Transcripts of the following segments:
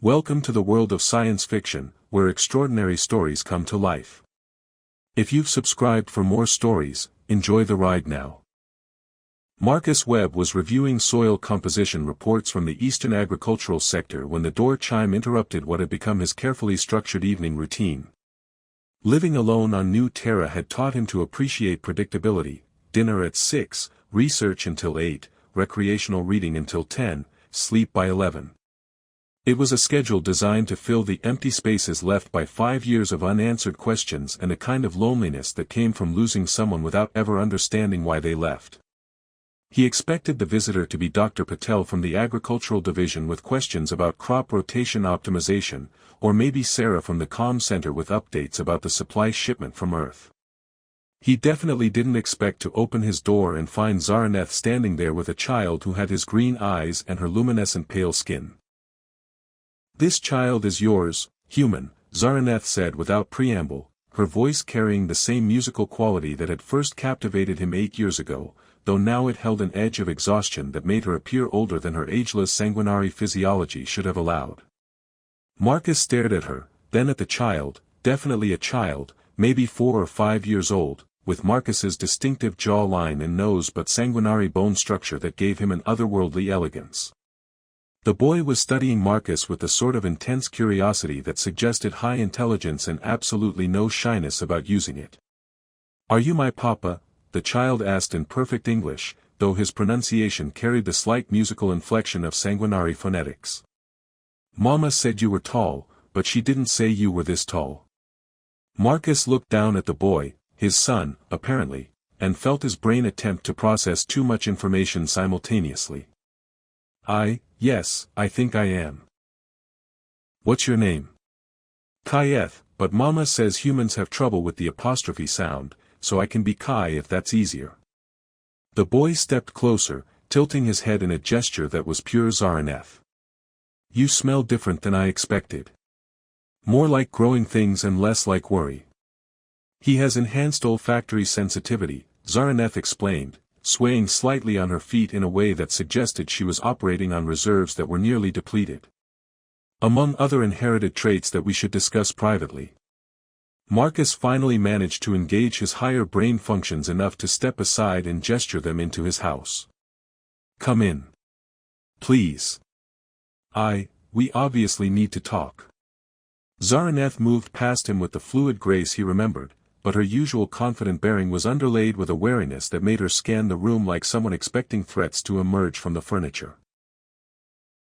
Welcome to the world of science fiction, where extraordinary stories come to life. If you've subscribed for more stories, enjoy the ride now. Marcus Webb was reviewing soil composition reports from the eastern agricultural sector when the door chime interrupted what had become his carefully structured evening routine. Living alone on New Terra had taught him to appreciate predictability: dinner at 6, research until 8, recreational reading until 10, sleep by 11. It was a schedule designed to fill the empty spaces left by 5 years of unanswered questions and a kind of loneliness that came from losing someone without ever understanding why they left. He expected the visitor to be Dr. Patel from the Agricultural Division with questions about crop rotation optimization, or maybe Sarah from the Comm Center with updates about the supply shipment from Earth. He definitely didn't expect to open his door and find Zara'neth standing there with a child who had his green eyes and her luminescent pale skin. "This child is yours, human," Zara'neth said without preamble, her voice carrying the same musical quality that had first captivated him 8 years ago, though now it held an edge of exhaustion that made her appear older than her ageless Sanguinari physiology should have allowed. Marcus stared at her, then at the child, definitely a child, maybe 4 or 5 years old, with Marcus's distinctive jaw-line and nose but Sanguinari bone structure that gave him an otherworldly elegance. The boy was studying Marcus with the sort of intense curiosity that suggested high intelligence and absolutely no shyness about using it. "Are you my papa?" the child asked in perfect English, though his pronunciation carried the slight musical inflection of Sanguinari phonetics. "Mama said you were tall, but she didn't say you were this tall." Marcus looked down at the boy, his son, apparently, and felt his brain attempt to process too much information simultaneously. Yes, I think I am." "What's your name?" "Kayeth, but Mama says humans have trouble with the apostrophe sound, so I can be Kai if that's easier." The boy stepped closer, tilting his head in a gesture that was pure Zara'neth. "You smell different than I expected. More like growing things and less like worry." "He has enhanced olfactory sensitivity," Zara'neth explained, swaying slightly on her feet in a way that suggested she was operating on reserves that were nearly depleted. "Among other inherited traits that we should discuss privately." Marcus finally managed to engage his higher brain functions enough to step aside and gesture them into his house. "Come in. Please. We obviously need to talk." Zara'neth moved past him with the fluid grace he remembered, but her usual confident bearing was underlaid with a wariness that made her scan the room like someone expecting threats to emerge from the furniture.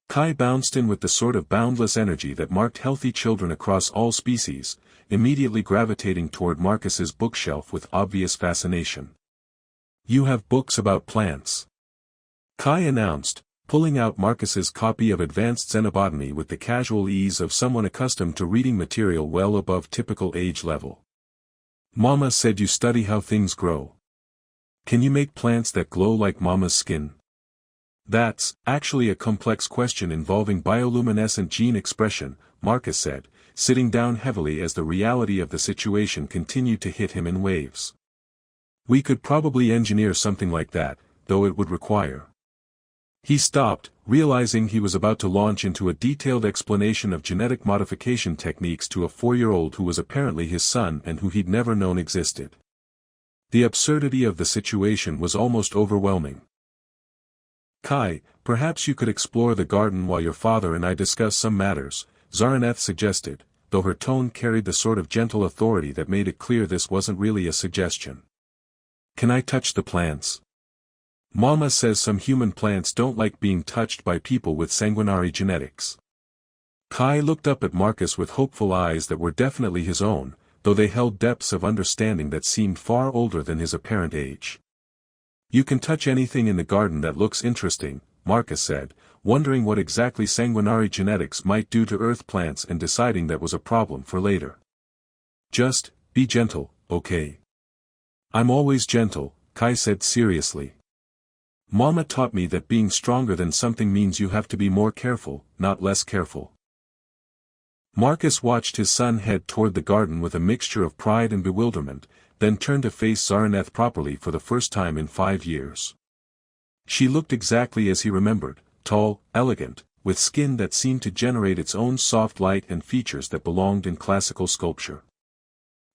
Kai bounced in with the sort of boundless energy that marked healthy children across all species, immediately gravitating toward Marcus's bookshelf with obvious fascination. "You have books about plants," Kai announced, pulling out Marcus's copy of Advanced Xenobotany with the casual ease of someone accustomed to reading material well above typical age level. "Mama said you study how things grow. Can you make plants that glow like Mama's skin?" "That's actually a complex question involving bioluminescent gene expression," Marcus said, sitting down heavily as the reality of the situation continued to hit him in waves. "We could probably engineer something like that, though it would require—" He stopped, realizing he was about to launch into a detailed explanation of genetic modification techniques to a 4-year-old who was apparently his son and who he'd never known existed. The absurdity of the situation was almost overwhelming. "Kai, perhaps you could explore the garden while your father and I discuss some matters," Zara'neth suggested, though her tone carried the sort of gentle authority that made it clear this wasn't really a suggestion. "Can I touch the plants? Mama says some human plants don't like being touched by people with Sanguinari genetics." Kai looked up at Marcus with hopeful eyes that were definitely his own, though they held depths of understanding that seemed far older than his apparent age. "You can touch anything in the garden that looks interesting," Marcus said, wondering what exactly Sanguinari genetics might do to Earth plants and deciding that was a problem for later. "Just, be gentle, okay?" "I'm always gentle," Kai said seriously. "Mama taught me that being stronger than something means you have to be more careful, not less careful." Marcus watched his son head toward the garden with a mixture of pride and bewilderment, then turned to face Zara'neth properly for the first time in 5 years. She looked exactly as he remembered, tall, elegant, with skin that seemed to generate its own soft light and features that belonged in classical sculpture.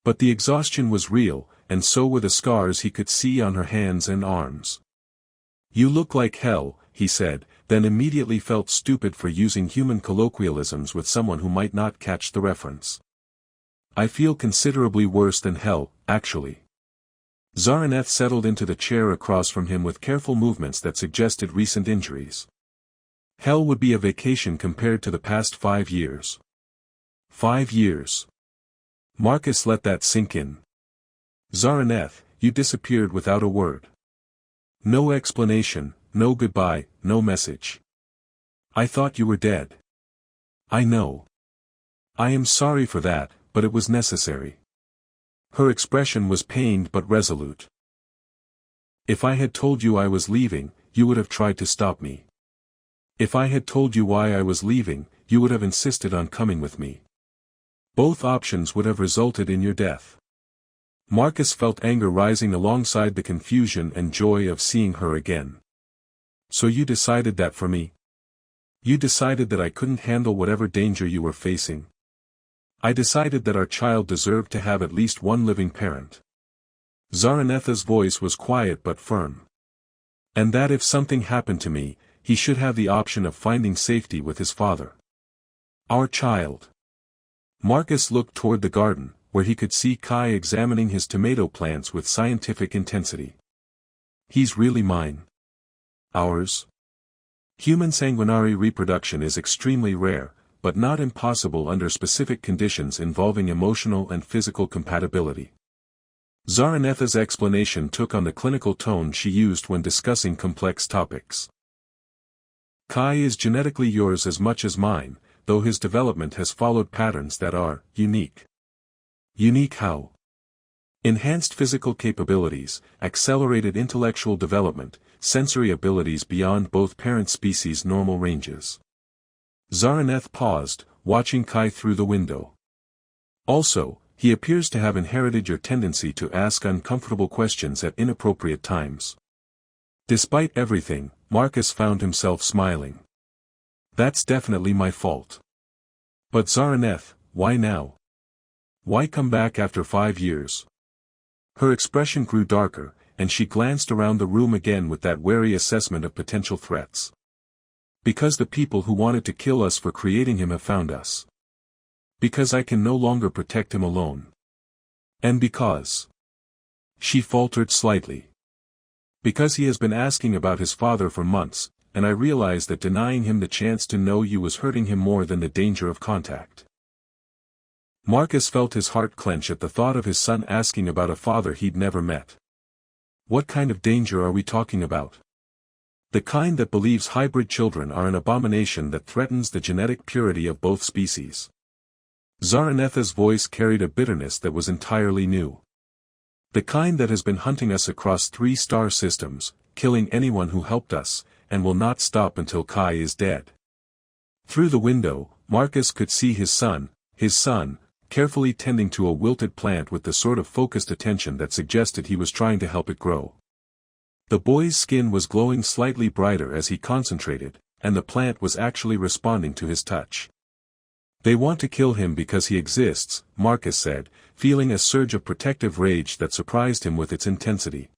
But the exhaustion was real, and so were the scars he could see on her hands and arms. "You look like hell," he said, then immediately felt stupid for using human colloquialisms with someone who might not catch the reference. "I feel considerably worse than hell, actually." Zara'neth settled into the chair across from him with careful movements that suggested recent injuries. Hell would be a vacation compared to the past 5 years. 5 years. Marcus let that sink in. "Zara'neth, you disappeared without a word. No explanation, no goodbye, no message. I thought you were dead." "I know. I am sorry for that, but it was necessary." Her expression was pained but resolute. "If I had told you I was leaving, you would have tried to stop me. If I had told you why I was leaving, you would have insisted on coming with me. Both options would have resulted in your death." Marcus felt anger rising alongside the confusion and joy of seeing her again. "So you decided that for me? You decided that I couldn't handle whatever danger you were facing? I decided that our child deserved to have at least one living parent." Zara'neth's voice was quiet but firm. "And that if something happened to me, he should have the option of finding safety with his father. Our child." Marcus looked toward the garden, where he could see Kai examining his tomato plants with scientific intensity. "He's really mine. Ours. Human sanguinari reproduction is extremely rare, but not impossible under specific conditions involving emotional and physical compatibility." Zara'neth's explanation took on the clinical tone she used when discussing complex topics. "Kai is genetically yours as much as mine, though his development has followed patterns that are unique." "Unique how?" "Enhanced physical capabilities, accelerated intellectual development, sensory abilities beyond both parent species' normal ranges." Zara'neth paused, watching Kai through the window. "Also, he appears to have inherited your tendency to ask uncomfortable questions at inappropriate times." Despite everything, Marcus found himself smiling. "That's definitely my fault. But Zara'neth, why now? Why come back after 5 years? Her expression grew darker, and she glanced around the room again with that wary assessment of potential threats. "Because the people who wanted to kill us for creating him have found us. Because I can no longer protect him alone. And because—" She faltered slightly. "Because he has been asking about his father for months, and I realize that denying him the chance to know you was hurting him more than the danger of contact." Marcus felt his heart clench at the thought of his son asking about a father he'd never met. What kind of danger are we talking about? The kind that believes hybrid children are an abomination that threatens the genetic purity of both species. Zara'neth's voice carried a bitterness that was entirely new. The kind that has been hunting us across 3 star systems, killing anyone who helped us, and will not stop until Kai is dead. Through the window, Marcus could see his son, carefully tending to a wilted plant with the sort of focused attention that suggested he was trying to help it grow. The boy's skin was glowing slightly brighter as he concentrated, and the plant was actually responding to his touch. "They want to kill him because he exists," Marcus said, feeling a surge of protective rage that surprised him with its intensity.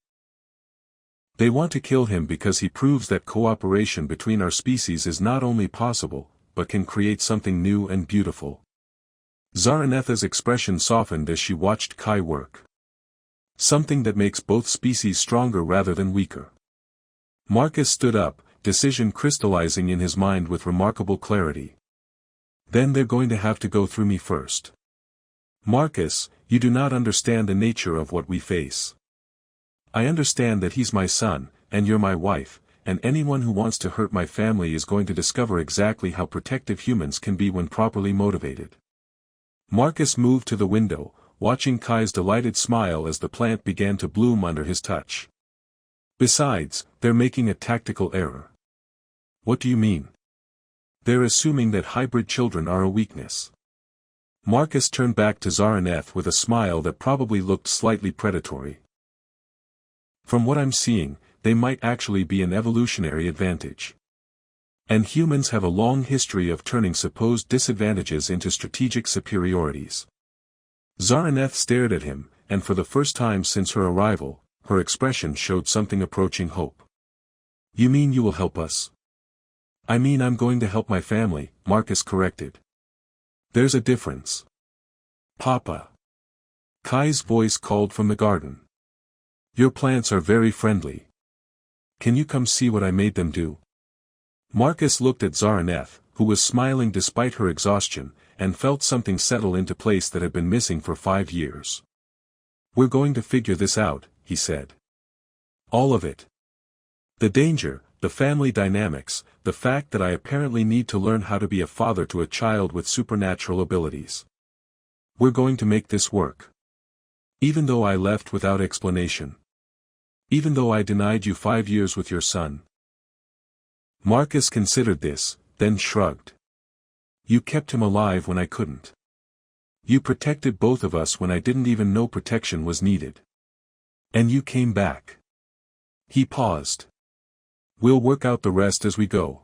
"They want to kill him because he proves that cooperation between our species is not only possible, but can create something new and beautiful." Zara'neth's expression softened as she watched Kai work. "Something that makes both species stronger rather than weaker." Marcus stood up, decision crystallizing in his mind with remarkable clarity. "Then they're going to have to go through me first. Marcus, you do not understand the nature of what we face. I understand that he's my son, and you're my wife, and anyone who wants to hurt my family is going to discover exactly how protective humans can be when properly motivated." Marcus moved to the window, watching Kai's delighted smile as the plant began to bloom under his touch. "Besides, they're making a tactical error." "What do you mean?" "They're assuming that hybrid children are a weakness." Marcus turned back to Zara'neth with a smile that probably looked slightly predatory. "From what I'm seeing, they might actually be an evolutionary advantage. And humans have a long history of turning supposed disadvantages into strategic superiorities. Zara'neth stared at him, and for the first time since her arrival, her expression showed something approaching hope. You mean you will help us? I mean I'm going to help my family, Marcus corrected. There's a difference. Papa. Kai's voice called from the garden. Your plants are very friendly. Can you come see what I made them do? Marcus looked at Zara'neth, who was smiling despite her exhaustion, and felt something settle into place that had been missing for 5 years. We're going to figure this out, he said. All of it. The danger, the family dynamics, the fact that I apparently need to learn how to be a father to a child with supernatural abilities. We're going to make this work. Even though I left without explanation. Even though I denied you 5 years with your son. Marcus considered this, then shrugged. You kept him alive when I couldn't. You protected both of us when I didn't even know protection was needed. And you came back. He paused. We'll work out the rest as we go.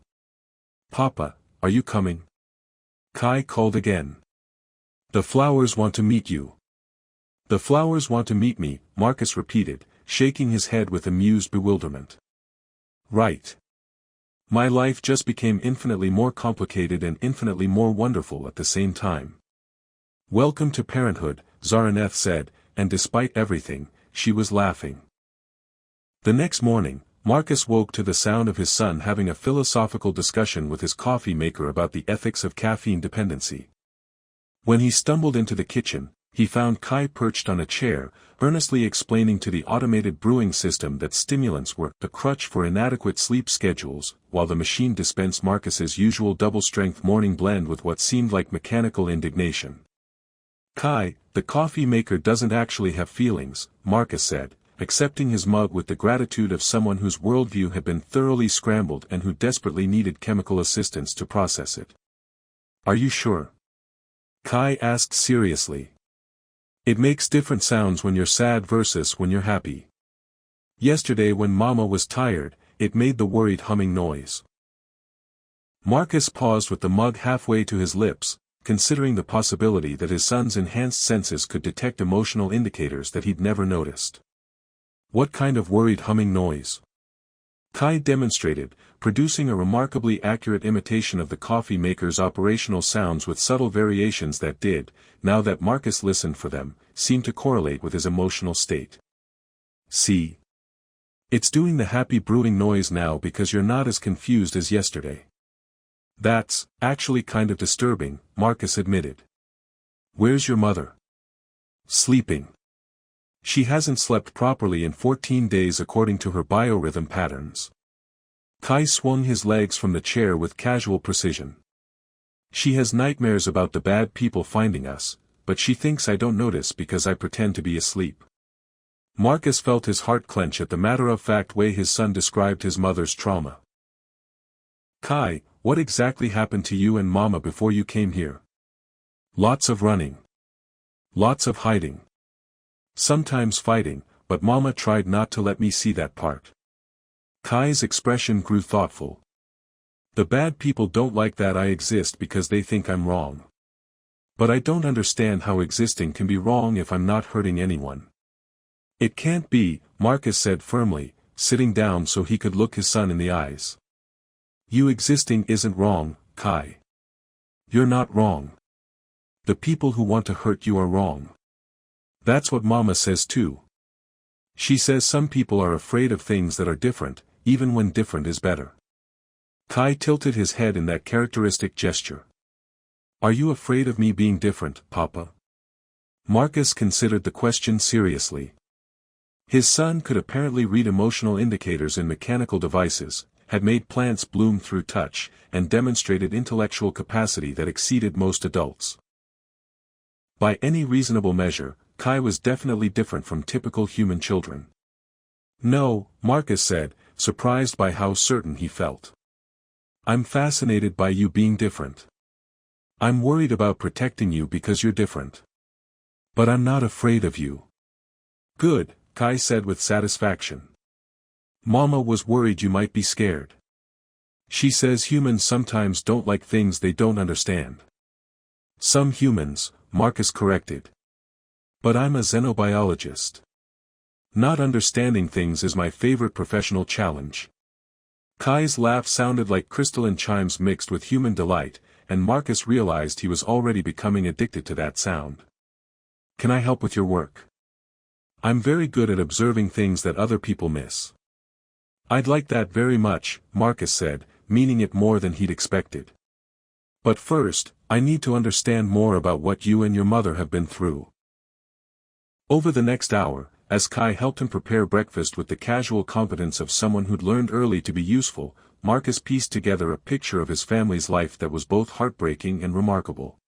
Papa, are you coming? Kai called again. The flowers want to meet you. The flowers want to meet me, Marcus repeated, shaking his head with amused bewilderment. Right. My life just became infinitely more complicated and infinitely more wonderful at the same time. Welcome to parenthood, Zara'neth said, and despite everything, she was laughing. The next morning, Marcus woke to the sound of his son having a philosophical discussion with his coffee maker about the ethics of caffeine dependency. When he stumbled into the kitchen, he found Kai perched on a chair, earnestly explaining to the automated brewing system that stimulants were the crutch for inadequate sleep schedules, while the machine dispensed Marcus's usual double-strength morning blend with what seemed like mechanical indignation. Kai, the coffee maker doesn't actually have feelings, Marcus said, accepting his mug with the gratitude of someone whose worldview had been thoroughly scrambled and who desperately needed chemical assistance to process it. Are you sure? Kai asked seriously. It makes different sounds when you're sad versus when you're happy. Yesterday when Mama was tired, it made the worried humming noise. Marcus paused with the mug halfway to his lips, considering the possibility that his son's enhanced senses could detect emotional indicators that he'd never noticed. What kind of worried humming noise? Kai demonstrated, producing a remarkably accurate imitation of the coffee maker's operational sounds with subtle variations that did, now that Marcus listened for them, seem to correlate with his emotional state. See? It's doing the happy brewing noise now because you're not as confused as yesterday. That's actually kind of disturbing, Marcus admitted. Where's your mother? Sleeping. She hasn't slept properly in 14 days according to her biorhythm patterns. Kai swung his legs from the chair with casual precision. She has nightmares about the bad people finding us, but she thinks I don't notice because I pretend to be asleep. Marcus felt his heart clench at the matter-of-fact way his son described his mother's trauma. Kai, what exactly happened to you and Mama before you came here? Lots of running. Lots of hiding. Sometimes fighting, but Mama tried not to let me see that part. Kai's expression grew thoughtful. The bad people don't like that I exist because they think I'm wrong. But I don't understand how existing can be wrong if I'm not hurting anyone. It can't be, Marcus said firmly, sitting down so he could look his son in the eyes. You existing isn't wrong, Kai. You're not wrong. The people who want to hurt you are wrong. That's what Mama says too. She says some people are afraid of things that are different, even when different is better. Kai tilted his head in that characteristic gesture. Are you afraid of me being different, Papa? Marcus considered the question seriously. His son could apparently read emotional indicators in mechanical devices, had made plants bloom through touch, and demonstrated intellectual capacity that exceeded most adults. By any reasonable measure, Kai was definitely different from typical human children. No, Marcus said, surprised by how certain he felt. I'm fascinated by you being different. I'm worried about protecting you because you're different. But I'm not afraid of you. Good, Kai said with satisfaction. Mama was worried you might be scared. She says humans sometimes don't like things they don't understand. Some humans, Marcus corrected. But I'm a xenobiologist. Not understanding things is my favorite professional challenge. Kai's laugh sounded like crystalline chimes mixed with human delight, and Marcus realized he was already becoming addicted to that sound. Can I help with your work? I'm very good at observing things that other people miss. I'd like that very much, Marcus said, meaning it more than he'd expected. But first, I need to understand more about what you and your mother have been through. Over the next hour, as Kai helped him prepare breakfast with the casual competence of someone who'd learned early to be useful, Marcus pieced together a picture of his family's life that was both heartbreaking and remarkable.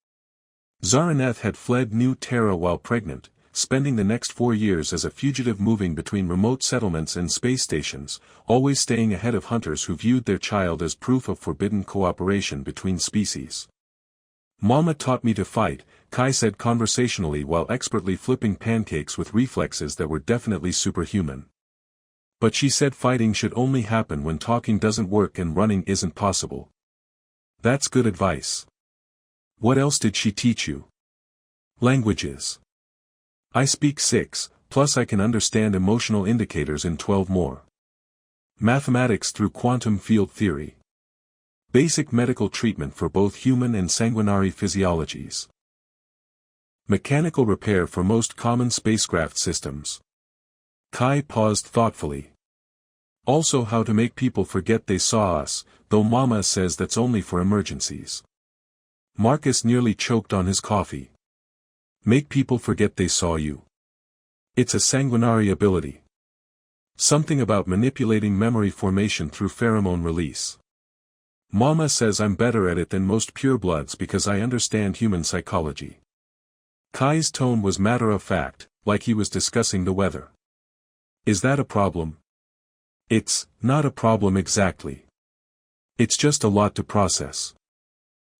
Zara'neth had fled New Terra while pregnant, spending the next 4 years as a fugitive moving between remote settlements and space stations, always staying ahead of hunters who viewed their child as proof of forbidden cooperation between species. Mama taught me to fight, Kai said conversationally while expertly flipping pancakes with reflexes that were definitely superhuman. But she said fighting should only happen when talking doesn't work and running isn't possible. That's good advice. What else did she teach you? Languages. I speak 6, plus I can understand emotional indicators in 12 more. Mathematics through quantum field theory. Basic medical treatment for both human and sanguinari physiologies. Mechanical repair for most common spacecraft systems. Kai paused thoughtfully. Also how to make people forget they saw us, though Mama says that's only for emergencies. Marcus nearly choked on his coffee. Make people forget they saw you. It's a sanguinari ability. Something about manipulating memory formation through pheromone release. Mama says I'm better at it than most purebloods because I understand human psychology. Kai's tone was matter-of-fact, like he was discussing the weather. Is that a problem? It's not a problem exactly. It's just a lot to process.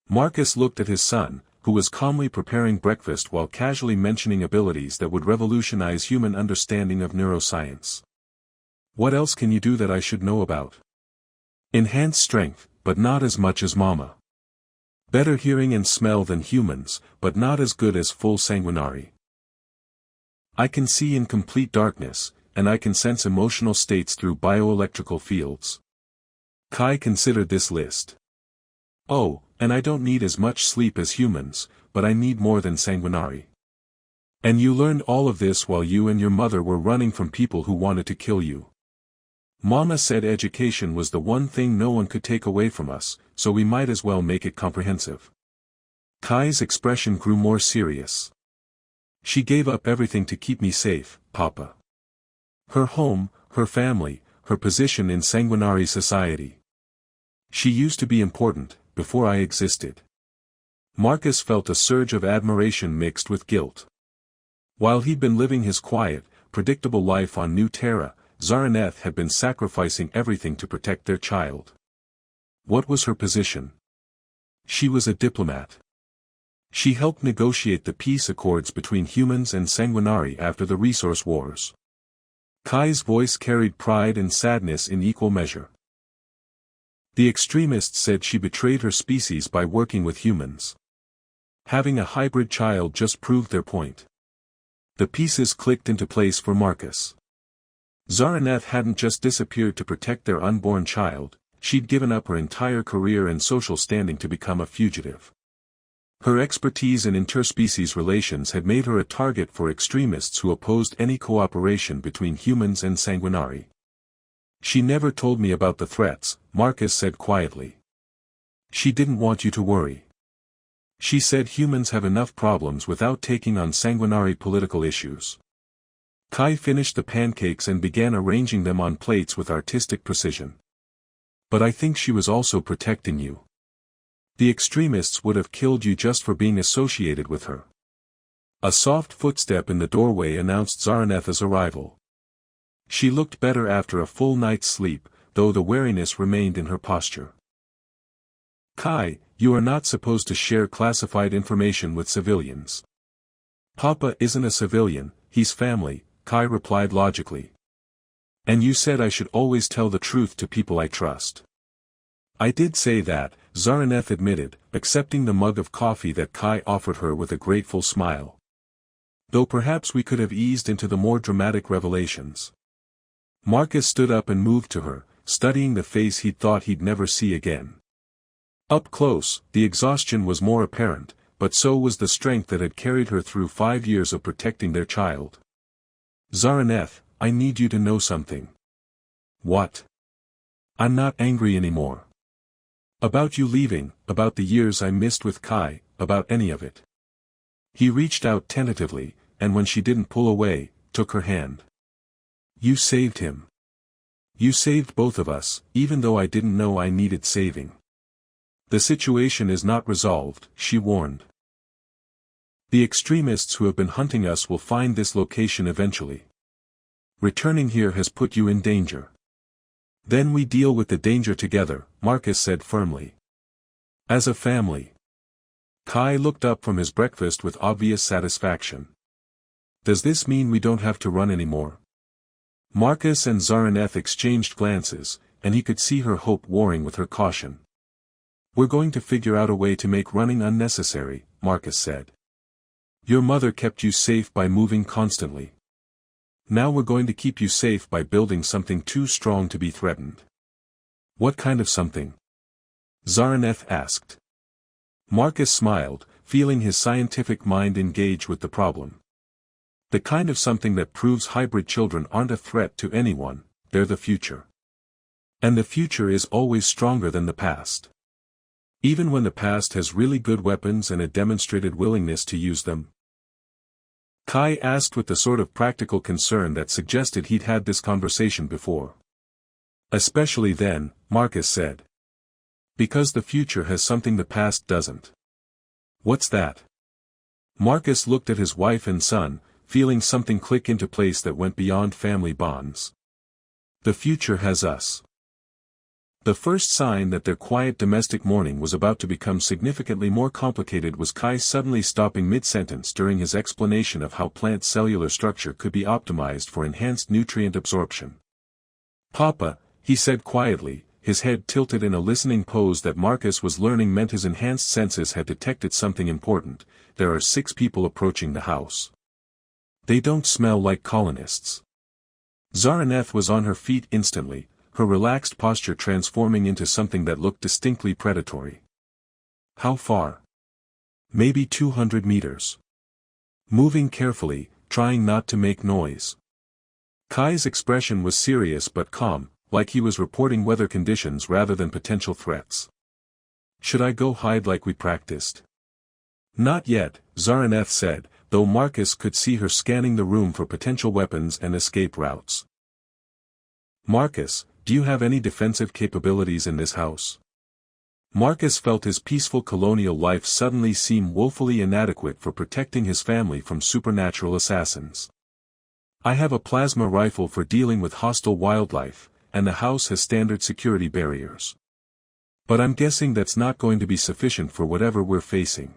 Marcus looked at his son, who was calmly preparing breakfast while casually mentioning abilities that would revolutionize human understanding of neuroscience. What else can you do that I should know about? Enhance strength, but not as much as Mama. Better hearing and smell than humans, but not as good as full sanguinari. I can see in complete darkness, and I can sense emotional states through bioelectrical fields. Kai considered this list. Oh, and I don't need as much sleep as humans, but I need more than sanguinari. And you learned all of this while you and your mother were running from people who wanted to kill you. Mama said education was the one thing no one could take away from us, so we might as well make it comprehensive. Kai's expression grew more serious. She gave up everything to keep me safe, Papa. Her home, her family, her position in sanguinari society. She used to be important, before I existed. Marcus felt a surge of admiration mixed with guilt. While he'd been living his quiet, predictable life on New Terra, Zara'neth had been sacrificing everything to protect their child. What was her position? She was a diplomat. She helped negotiate the peace accords between humans and sanguinari after the resource wars. Kai's voice carried pride and sadness in equal measure. The extremists said she betrayed her species by working with humans. Having a hybrid child just proved their point. The pieces clicked into place for Marcus. Zara'neth hadn't just disappeared to protect their unborn child, she'd given up her entire career and social standing to become a fugitive. Her expertise in interspecies relations had made her a target for extremists who opposed any cooperation between humans and sanguinari. She never told me about the threats, Marcus said quietly. She didn't want you to worry. She said humans have enough problems without taking on sanguinari political issues. Kai finished the pancakes and began arranging them on plates with artistic precision. But I think she was also protecting you. The extremists would have killed you just for being associated with her. A soft footstep in the doorway announced Zara'neth's arrival. She looked better after a full night's sleep, though the wariness remained in her posture. Kai, you are not supposed to share classified information with civilians. Papa isn't a civilian, he's family, Kai replied logically. And you said I should always tell the truth to people I trust. I did say that, Zara'neth admitted, accepting the mug of coffee that Kai offered her with a grateful smile. Though perhaps we could have eased into the more dramatic revelations. Marcus stood up and moved to her, studying the face he'd thought he'd never see again. Up close, the exhaustion was more apparent, but so was the strength that had carried her through 5 years of protecting their child. Zara'neth, I need you to know something. What? I'm not angry anymore. About you leaving, about the years I missed with Kai, about any of it. He reached out tentatively, and when she didn't pull away, took her hand. You saved him. You saved both of us, even though I didn't know I needed saving. The situation is not resolved, she warned. The extremists who have been hunting us will find this location eventually. Returning here has put you in danger. Then we deal with the danger together, Marcus said firmly. As a family. Kai looked up from his breakfast with obvious satisfaction. Does this mean we don't have to run anymore? Marcus and Zara'neth exchanged glances, and he could see her hope warring with her caution. We're going to figure out a way to make running unnecessary, Marcus said. Your mother kept you safe by moving constantly. Now we're going to keep you safe by building something too strong to be threatened. What kind of something? Zara'neth asked. Marcus smiled, feeling his scientific mind engage with the problem. The kind of something that proves hybrid children aren't a threat to anyone, they're the future. And the future is always stronger than the past. Even when the past has really good weapons and a demonstrated willingness to use them. Kai asked with the sort of practical concern that suggested he'd had this conversation before. Especially then, Marcus said. Because the future has something the past doesn't. What's that? Marcus looked at his wife and son, feeling something click into place that went beyond family bonds. The future has us. The first sign that their quiet domestic morning was about to become significantly more complicated was Kai suddenly stopping mid-sentence during his explanation of how plant cellular structure could be optimized for enhanced nutrient absorption. Papa, he said quietly, his head tilted in a listening pose that Marcus was learning meant his enhanced senses had detected something important. There are 6 people approaching the house. They don't smell like colonists. Zara'neth was on her feet instantly, her relaxed posture transforming into something that looked distinctly predatory. How far? Maybe 200 meters. Moving carefully, trying not to make noise. Kai's expression was serious but calm, like he was reporting weather conditions rather than potential threats. Should I go hide like we practiced? Not yet, Zara'neth said, though Marcus could see her scanning the room for potential weapons and escape routes. Marcus, do you have any defensive capabilities in this house? Marcus felt his peaceful colonial life suddenly seem woefully inadequate for protecting his family from supernatural assassins. I have a plasma rifle for dealing with hostile wildlife, and the house has standard security barriers. But I'm guessing that's not going to be sufficient for whatever we're facing.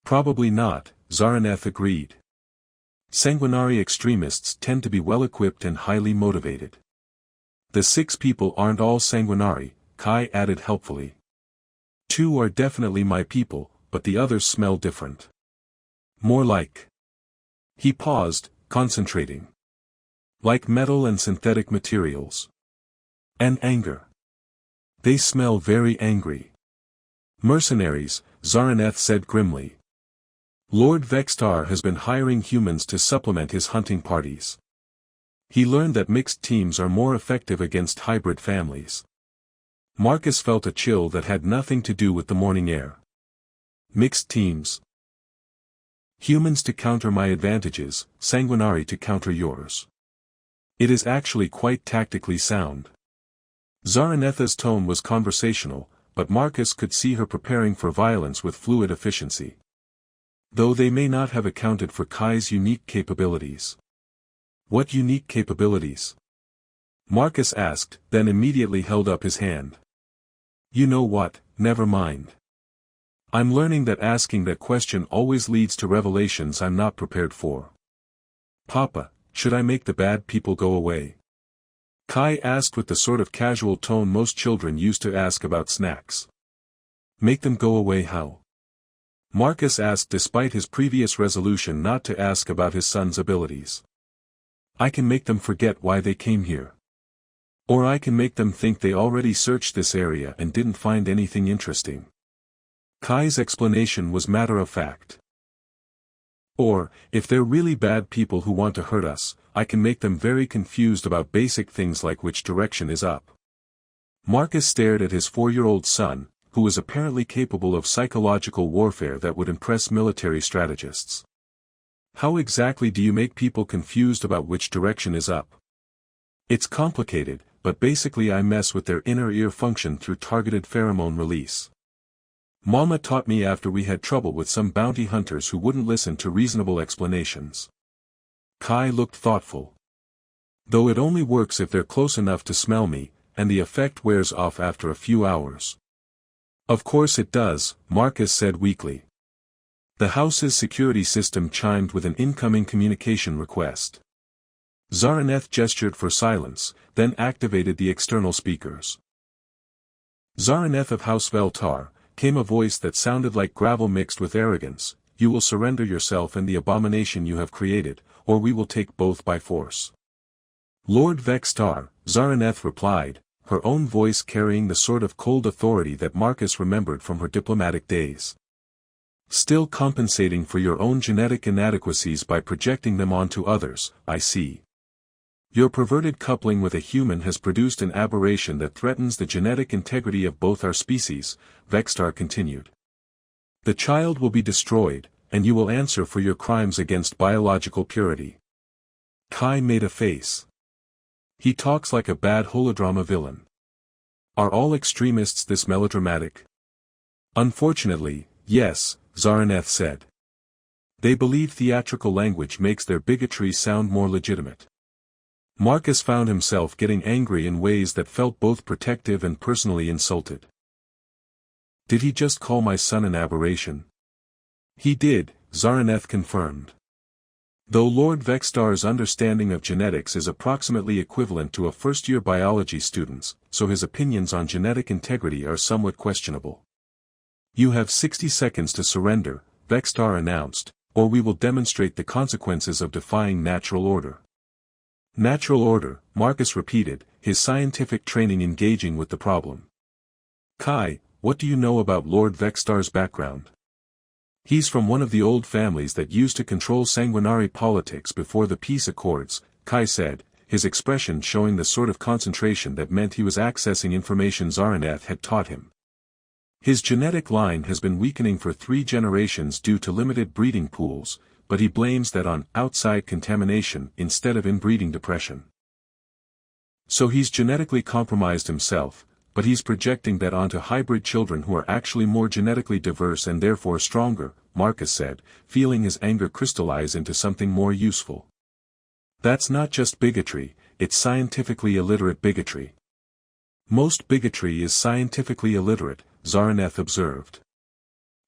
Probably not, Zara'neth agreed. Sanguinari extremists tend to be well-equipped and highly motivated. The 6 people aren't all Sanguinari, Kai added helpfully. 2 are definitely my people, but the others smell different. More like. He paused, concentrating. Like metal and synthetic materials. And anger. They smell very angry. Mercenaries, Zara'neth said grimly. Lord Vextar has been hiring humans to supplement his hunting parties. He learned that mixed teams are more effective against hybrid families. Marcus felt a chill that had nothing to do with the morning air. Mixed teams. Humans to counter my advantages, Sanguinari to counter yours. It is actually quite tactically sound. Zara'neth's tone was conversational, but Marcus could see her preparing for violence with fluid efficiency. Though they may not have accounted for Kai's unique capabilities. What unique capabilities? Marcus asked, then immediately held up his hand. You know what, never mind. I'm learning that asking that question always leads to revelations I'm not prepared for. Papa, should I make the bad people go away? Kai asked with the sort of casual tone most children used to ask about snacks. Make them go away how? Marcus asked despite his previous resolution not to ask about his son's abilities. I can make them forget why they came here. Or I can make them think they already searched this area and didn't find anything interesting. Kai's explanation was matter-of-fact. Or, if they're really bad people who want to hurt us, I can make them very confused about basic things like which direction is up. Marcus stared at his 4-year-old son, who was apparently capable of psychological warfare that would impress military strategists. How exactly do you make people confused about which direction is up? It's complicated, but basically I mess with their inner ear function through targeted pheromone release. Mama taught me after we had trouble with some bounty hunters who wouldn't listen to reasonable explanations. Kai looked thoughtful. Though it only works if they're close enough to smell me, and the effect wears off after a few hours. Of course it does, Marcus said weakly. The house's security system chimed with an incoming communication request. Zara'neth gestured for silence, then activated the external speakers. Zara'neth of House Veltar, came a voice that sounded like gravel mixed with arrogance. You will surrender yourself and the abomination you have created, or we will take both by force. Lord Vextar, Zara'neth replied, her own voice carrying the sort of cold authority that Marcus remembered from her diplomatic days. Still compensating for your own genetic inadequacies by projecting them onto others, I see. Your perverted coupling with a human has produced an aberration that threatens the genetic integrity of both our species, Vextar continued. The child will be destroyed, and you will answer for your crimes against biological purity. Kai made a face. He talks like a bad holodrama villain. Are all extremists this melodramatic? Unfortunately, yes, Zara'neth said. They believe theatrical language makes their bigotry sound more legitimate. Marcus found himself getting angry in ways that felt both protective and personally insulted. Did he just call my son an aberration? He did, Zara'neth confirmed. Though Lord Vextar's understanding of genetics is approximately equivalent to a first-year biology student's, so his opinions on genetic integrity are somewhat questionable. You have 60 seconds to surrender, Vextar announced, or we will demonstrate the consequences of defying natural order. Natural order, Marcus repeated, his scientific training engaging with the problem. Kai, what do you know about Lord Vextar's background? He's from one of the old families that used to control Sanguinari politics before the peace accords, Kai said, his expression showing the sort of concentration that meant he was accessing information Zara'neth had taught him. His genetic line has been weakening for 3 generations due to limited breeding pools, but he blames that on outside contamination instead of inbreeding depression. So he's genetically compromised himself, but he's projecting that onto hybrid children who are actually more genetically diverse and therefore stronger, Marcus said, feeling his anger crystallize into something more useful. That's not just bigotry, it's scientifically illiterate bigotry. Most bigotry is scientifically illiterate, Zara'neth observed.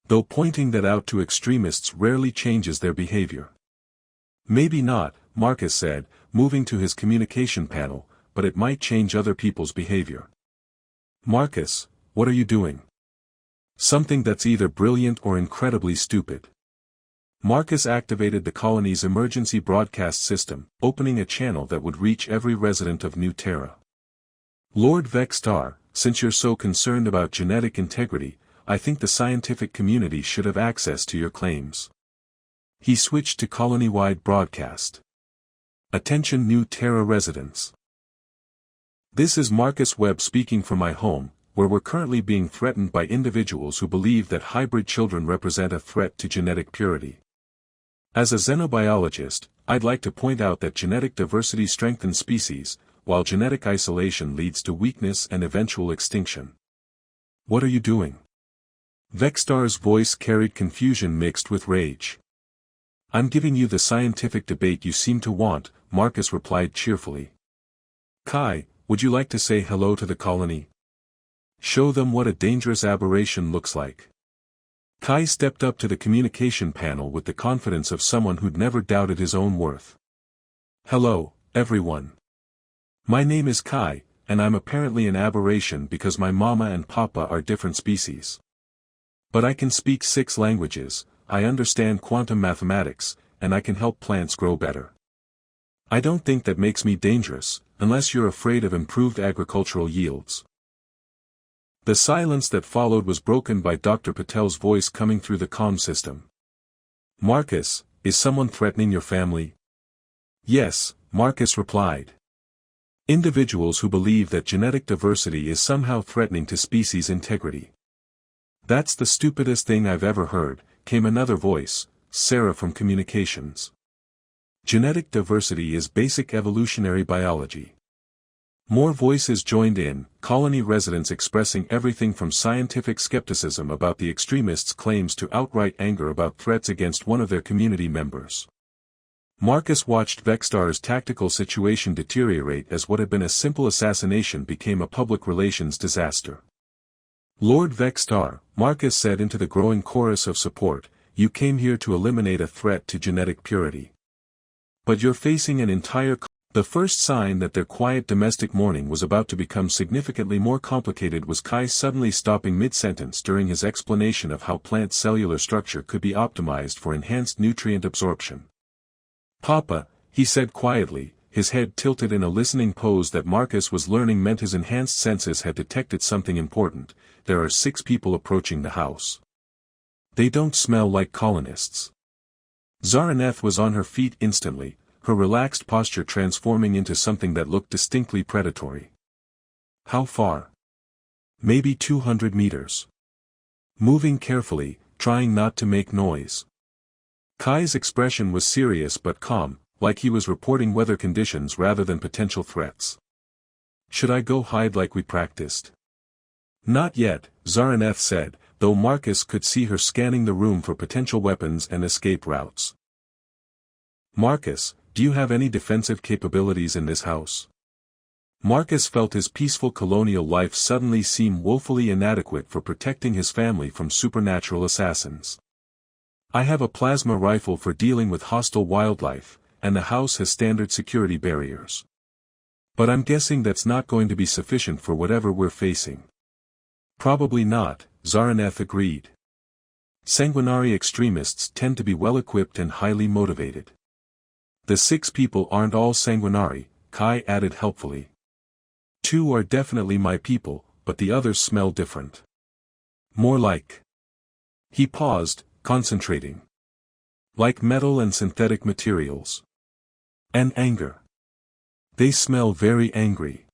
Though pointing that out to extremists rarely changes their behavior. Maybe not, Marcus said, moving to his communication panel, but it might change other people's behavior. Marcus, what are you doing? Something that's either brilliant or incredibly stupid. Marcus activated the colony's emergency broadcast system, opening a channel that would reach every resident of New Terra. Lord Vextar, since you're so concerned about genetic integrity, I think the scientific community should have access to your claims. He switched to colony-wide broadcast. Attention New Terra residents. This is Marcus Webb speaking from my home, where we're currently being threatened by individuals who believe that hybrid children represent a threat to genetic purity. As a xenobiologist, I'd like to point out that genetic diversity strengthens species, while genetic isolation leads to weakness and eventual extinction. What are you doing? Vextar's voice carried confusion mixed with rage. I'm giving you the scientific debate you seem to want, Marcus replied cheerfully. Kai, would you like to say hello to the colony? Show them what a dangerous aberration looks like. Kai stepped up to the communication panel with the confidence of someone who'd never doubted his own worth. Hello, everyone. My name is Kai, and I'm apparently an aberration because my mama and papa are different species. But I can speak 6 languages, I understand quantum mathematics, and I can help plants grow better. I don't think that makes me dangerous, unless you're afraid of improved agricultural yields. The silence that followed was broken by Dr. Patel's voice coming through the comm system. Marcus, is someone threatening your family? Yes, Marcus replied. Individuals who believe that genetic diversity is somehow threatening to species integrity. That's the stupidest thing I've ever heard, came another voice, Sarah from communications. Genetic diversity is basic evolutionary biology. More voices joined in, colony residents expressing everything from scientific skepticism about the extremists' claims to outright anger about threats against one of their community members. Marcus watched Vexstar's tactical situation deteriorate as what had been a simple assassination became a public relations disaster. Lord Vexstar, Marcus said into the growing chorus of support, you came here to eliminate a threat to genetic purity. But you're facing an entire... The first sign that their quiet domestic morning was about to become significantly more complicated was Kai suddenly stopping mid-sentence during his explanation of how plant cellular structure could be optimized for enhanced nutrient absorption. Papa, he said quietly, his head tilted in a listening pose that Marcus was learning meant his enhanced senses had detected something important. There are 6 people approaching the house. They don't smell like colonists. Zara'neth was on her feet instantly, her relaxed posture transforming into something that looked distinctly predatory. How far? Maybe 200 meters. Moving carefully, trying not to make noise. Kai's expression was serious but calm, like he was reporting weather conditions rather than potential threats. Should I go hide like we practiced? Not yet, Zara'neth said, though Marcus could see her scanning the room for potential weapons and escape routes. Marcus, do you have any defensive capabilities in this house? Marcus felt his peaceful colonial life suddenly seem woefully inadequate for protecting his family from supernatural assassins. I have a plasma rifle for dealing with hostile wildlife, and the house has standard security barriers. But I'm guessing that's not going to be sufficient for whatever we're facing. Probably not, Zara'neth agreed. Sanguinari extremists tend to be well-equipped and highly motivated. The 6 people aren't all Sanguinari, Kai added helpfully. 2 are definitely my people, but the others smell different. More like... He paused, concentrating. Like metal and synthetic materials. And anger. They smell very angry.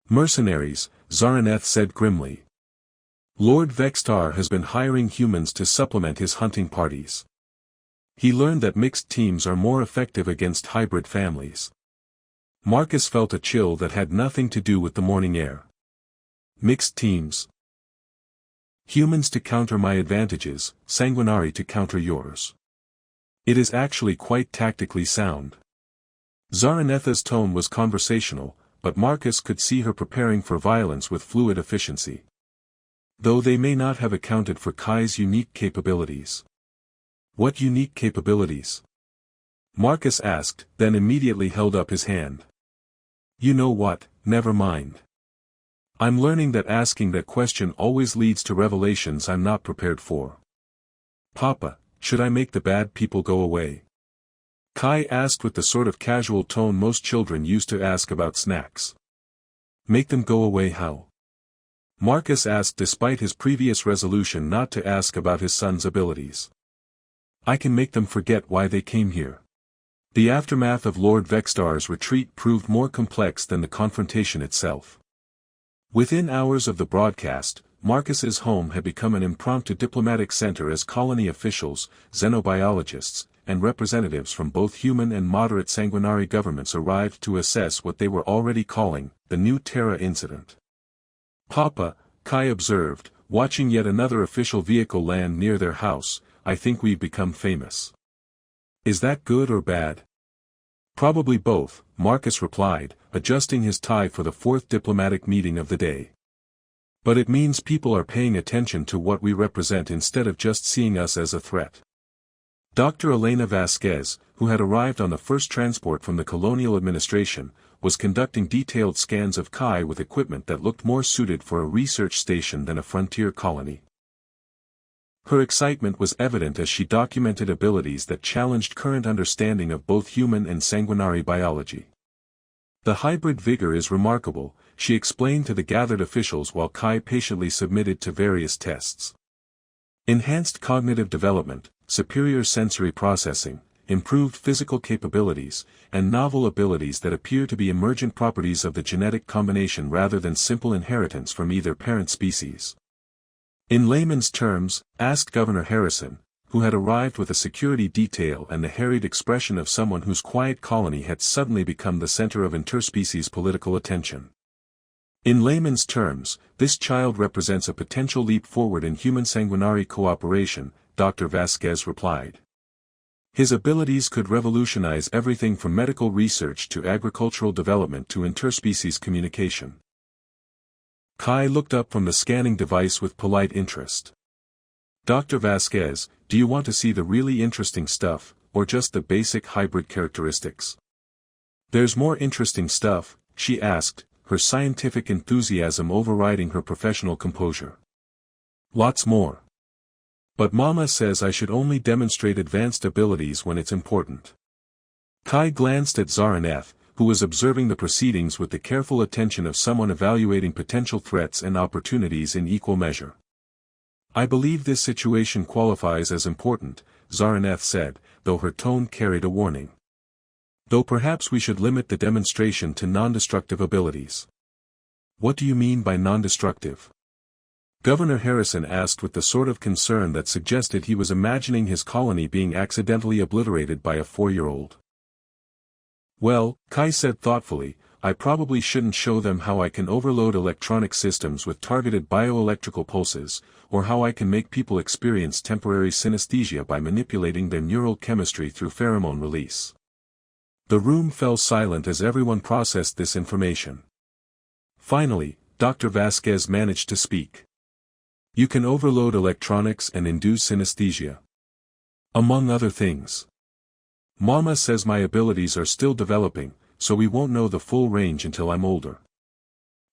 Mercenaries, Zara'neth said grimly. Lord Vexstar has been hiring humans to supplement his hunting parties. He learned that mixed teams are more effective against hybrid families. Marcus felt a chill that had nothing to do with the morning air. Mixed teams. Humans to counter my advantages, Sanguinari to counter yours. It is actually quite tactically sound. Zara'neth's tone was conversational, but Marcus could see her preparing for violence with fluid efficiency. Though they may not have accounted for Kai's unique capabilities. What unique capabilities? Marcus asked, then immediately held up his hand. You know what, never mind. I'm learning that asking that question always leads to revelations I'm not prepared for. Papa, should I make the bad people go away? Kai asked with the sort of casual tone most children used to ask about snacks. Make them go away how? Marcus asked despite his previous resolution not to ask about his son's abilities. I can make them forget why they came here. The aftermath of Lord Vexstar's retreat proved more complex than the confrontation itself. Within hours of the broadcast, Marcus's home had become an impromptu diplomatic center as colony officials, xenobiologists, and representatives from both human and moderate Sanguinari governments arrived to assess what they were already calling the new Terra incident. Papa, Kai observed, watching yet another official vehicle land near their house, I think we've become famous. Is that good or bad? Probably both, Marcus replied, adjusting his tie for the 4th diplomatic meeting of the day. But it means people are paying attention to what we represent instead of just seeing us as a threat. Dr. Elena Vasquez, who had arrived on the first transport from the colonial administration, was conducting detailed scans of Kai with equipment that looked more suited for a research station than a frontier colony. Her excitement was evident as she documented abilities that challenged current understanding of both human and sanguinari biology. The hybrid vigor is remarkable, she explained to the gathered officials while Kai patiently submitted to various tests. Enhanced cognitive development, superior sensory processing, improved physical capabilities, and novel abilities that appear to be emergent properties of the genetic combination rather than simple inheritance from either parent species. In layman's terms, asked Governor Harrison, who had arrived with a security detail and the harried expression of someone whose quiet colony had suddenly become the center of interspecies political attention. In layman's terms, this child represents a potential leap forward in human-sanguinari cooperation, Dr. Vasquez replied. His abilities could revolutionize everything from medical research to agricultural development to interspecies communication. Kai looked up from the scanning device with polite interest. Dr. Vasquez, do you want to see the really interesting stuff, or just the basic hybrid characteristics? There's more interesting stuff, she asked, her scientific enthusiasm overriding her professional composure. Lots more. But Mama says I should only demonstrate advanced abilities when it's important. Kai glanced at Zara'neth, who was observing the proceedings with the careful attention of someone evaluating potential threats and opportunities in equal measure. I believe this situation qualifies as important, Zara'neth said, though her tone carried a warning. Though perhaps we should limit the demonstration to non-destructive abilities. What do you mean by non-destructive? Governor Harrison asked with the sort of concern that suggested he was imagining his colony being accidentally obliterated by a 4-year-old. Well, Kai said thoughtfully, I probably shouldn't show them how I can overload electronic systems with targeted bioelectrical pulses, or how I can make people experience temporary synesthesia by manipulating their neural chemistry through pheromone release. The room fell silent as everyone processed this information. Finally, Dr. Vasquez managed to speak. You can overload electronics and induce synesthesia. Among other things. Mama says my abilities are still developing, so we won't know the full range until I'm older.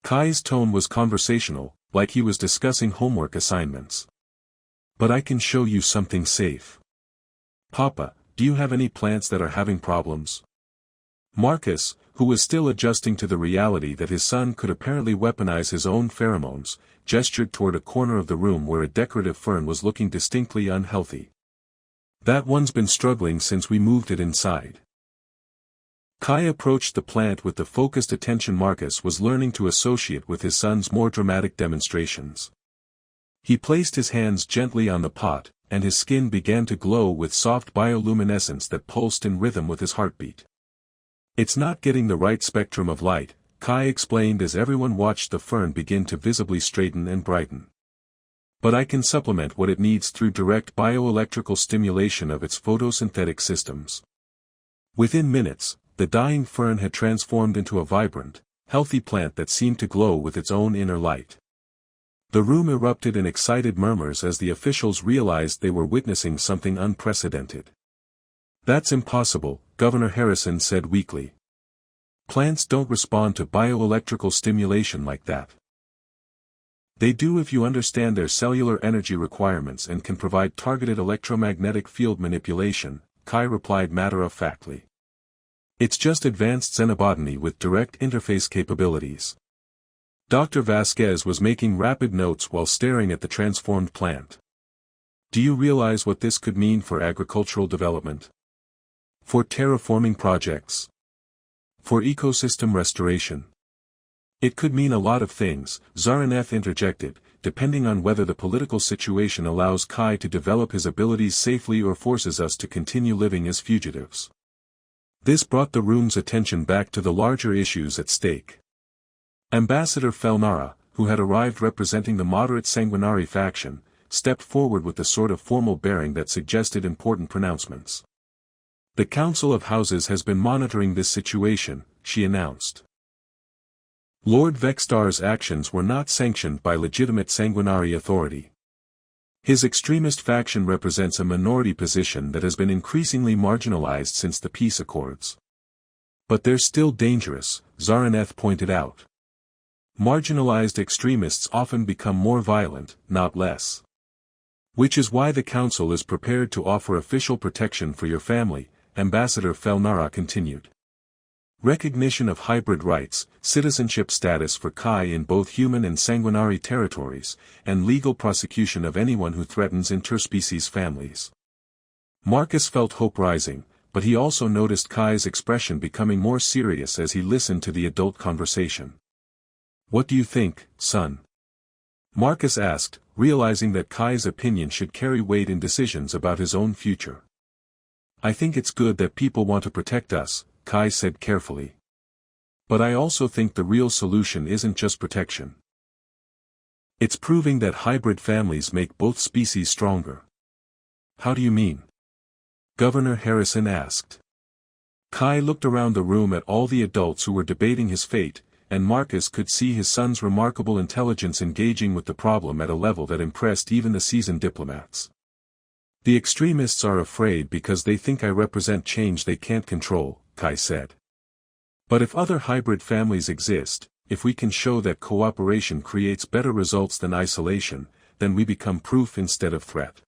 Kai's tone was conversational, like he was discussing homework assignments. But I can show you something safe. Papa, do you have any plants that are having problems? Marcus, who was still adjusting to the reality that his son could apparently weaponize his own pheromones, gestured toward a corner of the room where a decorative fern was looking distinctly unhealthy. That one's been struggling since we moved it inside. Kai approached the plant with the focused attention Marcus was learning to associate with his son's more dramatic demonstrations. He placed his hands gently on the pot, and his skin began to glow with soft bioluminescence that pulsed in rhythm with his heartbeat. It's not getting the right spectrum of light, Kai explained as everyone watched the fern begin to visibly straighten and brighten. But I can supplement what it needs through direct bioelectrical stimulation of its photosynthetic systems. Within minutes, the dying fern had transformed into a vibrant, healthy plant that seemed to glow with its own inner light. The room erupted in excited murmurs as the officials realized they were witnessing something unprecedented. That's impossible, Governor Harrison said weakly. Plants don't respond to bioelectrical stimulation like that. They do if you understand their cellular energy requirements and can provide targeted electromagnetic field manipulation, Kai replied matter-of-factly. It's just advanced xenobotany with direct interface capabilities. Dr. Vasquez was making rapid notes while staring at the transformed plant. Do you realize what this could mean for agricultural development? For terraforming projects? For ecosystem restoration? It could mean a lot of things, Zara'neth interjected, depending on whether the political situation allows Kai to develop his abilities safely or forces us to continue living as fugitives. This brought the room's attention back to the larger issues at stake. Ambassador Felnara, who had arrived representing the moderate Sanguinari faction, stepped forward with the sort of formal bearing that suggested important pronouncements. The Council of Houses has been monitoring this situation, she announced. Lord Vextar's actions were not sanctioned by legitimate Sanguinari authority. His extremist faction represents a minority position that has been increasingly marginalized since the peace accords. But they're still dangerous, Zara'neth pointed out. Marginalized extremists often become more violent, not less. Which is why the Council is prepared to offer official protection for your family, Ambassador Felnara continued. Recognition of hybrid rights, citizenship status for Kai in both human and Sanguinari territories, and legal prosecution of anyone who threatens interspecies families. Marcus felt hope rising, but he also noticed Kai's expression becoming more serious as he listened to the adult conversation. "What do you think, son?" Marcus asked, realizing that Kai's opinion should carry weight in decisions about his own future. "I think it's good that people want to protect us," Kai said carefully. "But I also think the real solution isn't just protection. It's proving that hybrid families make both species stronger." "How do you mean?" Governor Harrison asked. Kai looked around the room at all the adults who were debating his fate, and Marcus could see his son's remarkable intelligence engaging with the problem at a level that impressed even the seasoned diplomats. "The extremists are afraid because they think I represent change they can't control," Kai said. "But if other hybrid families exist, if we can show that cooperation creates better results than isolation, then we become proof instead of threat."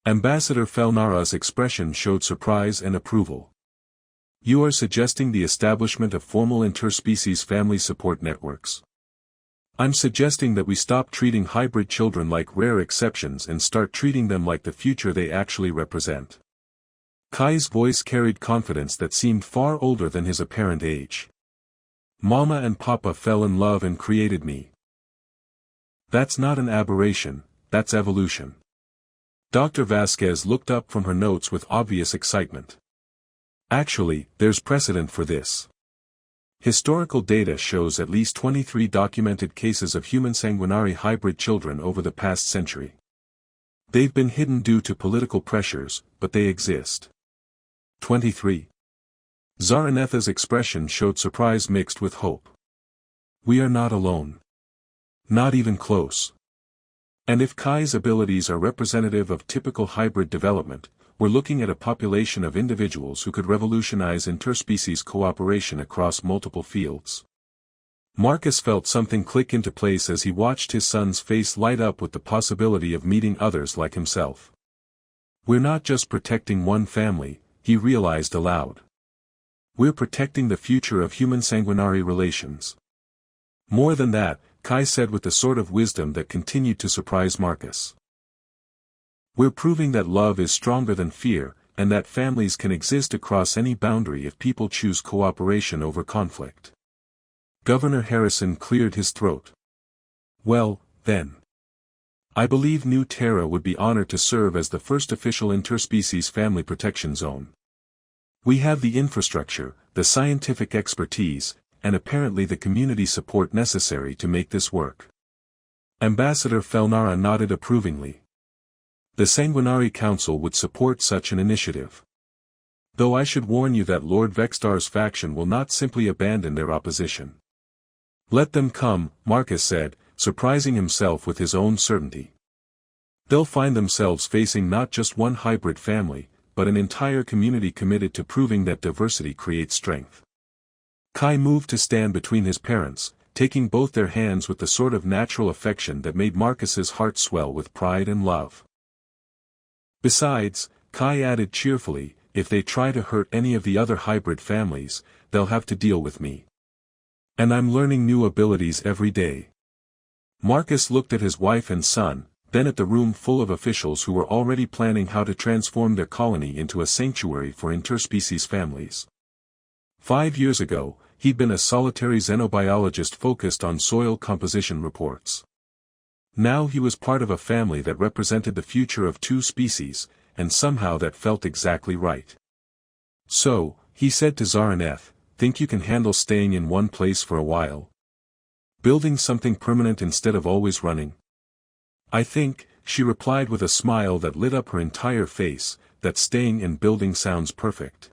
Ambassador Felnara's expression showed surprise and approval. "You are suggesting the establishment of formal interspecies family support networks." "I'm suggesting that we stop treating hybrid children like rare exceptions and start treating them like the future they actually represent." Kai's voice carried confidence that seemed far older than his apparent age. "Mama and Papa fell in love and created me. That's not an aberration, that's evolution." Dr. Vasquez looked up from her notes with obvious excitement. "Actually, there's precedent for this. Historical data shows at least 23 documented cases of human Sanguinari hybrid children over the past century. They've been hidden due to political pressures, but they exist." 23. Zara'neth's expression showed surprise mixed with hope. "We are not alone. Not even close. And if Kai's abilities are representative of typical hybrid development, we're looking at a population of individuals who could revolutionize interspecies cooperation across multiple fields." Marcus felt something click into place as he watched his son's face light up with the possibility of meeting others like himself. "We're not just protecting one family," he realized aloud. "We're protecting the future of human Sanguinari relations." More than that, Kai said with the sort of wisdom that continued to surprise Marcus. "We're proving that love is stronger than fear, and that families can exist across any boundary if people choose cooperation over conflict." Governor Harrison cleared his throat. "Well, then. I believe New Terra would be honored to serve as the first official interspecies family protection zone. We have the infrastructure, the scientific expertise, and apparently the community support necessary to make this work." Ambassador Felnara nodded approvingly. The Sanguinari Council would support such an initiative. "Though I should warn you that Lord Vextar's faction will not simply abandon their opposition." "Let them come," Marcus said, surprising himself with his own certainty. "They'll find themselves facing not just one hybrid family, but an entire community committed to proving that diversity creates strength." Kai moved to stand between his parents, taking both their hands with the sort of natural affection that made Marcus's heart swell with pride and love. "Besides," Kai added cheerfully, "if they try to hurt any of the other hybrid families, they'll have to deal with me. And I'm learning new abilities every day." Marcus looked at his wife and son, then at the room full of officials who were already planning how to transform their colony into a sanctuary for interspecies families. 5 years ago, he'd been a solitary xenobiologist focused on soil composition reports. Now he was part of a family that represented the future of 2 species, and somehow that felt exactly right. "So," he said to Zara'neth, "think you can handle staying in one place for a while? Building something permanent instead of always running?" "I think," she replied with a smile that lit up her entire face, "that staying and building sounds perfect.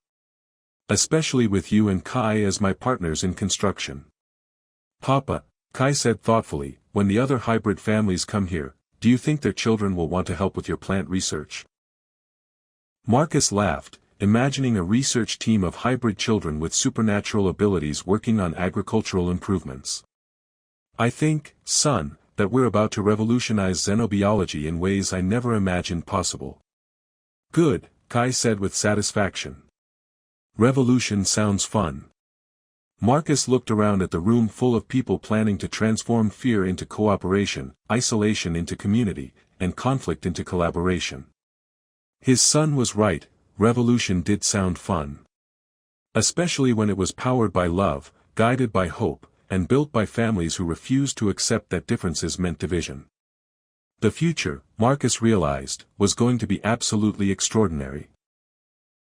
Especially with you and Kai as my partners in construction." "Papa," Kai said thoughtfully, "when the other hybrid families come here, do you think their children will want to help with your plant research?" Marcus laughed, imagining a research team of hybrid children with supernatural abilities working on agricultural improvements. I think, son, that we're about to revolutionize xenobiology in ways I never imagined possible. Good, Kai said with satisfaction. Revolution sounds fun. Marcus looked around at the room full of people planning to transform fear into cooperation, isolation into community, and conflict into collaboration. His son was right, revolution did sound fun. Especially when it was powered by love, guided by hope, and built by families who refused to accept that differences meant division. The future, Marcus realized, was going to be absolutely extraordinary.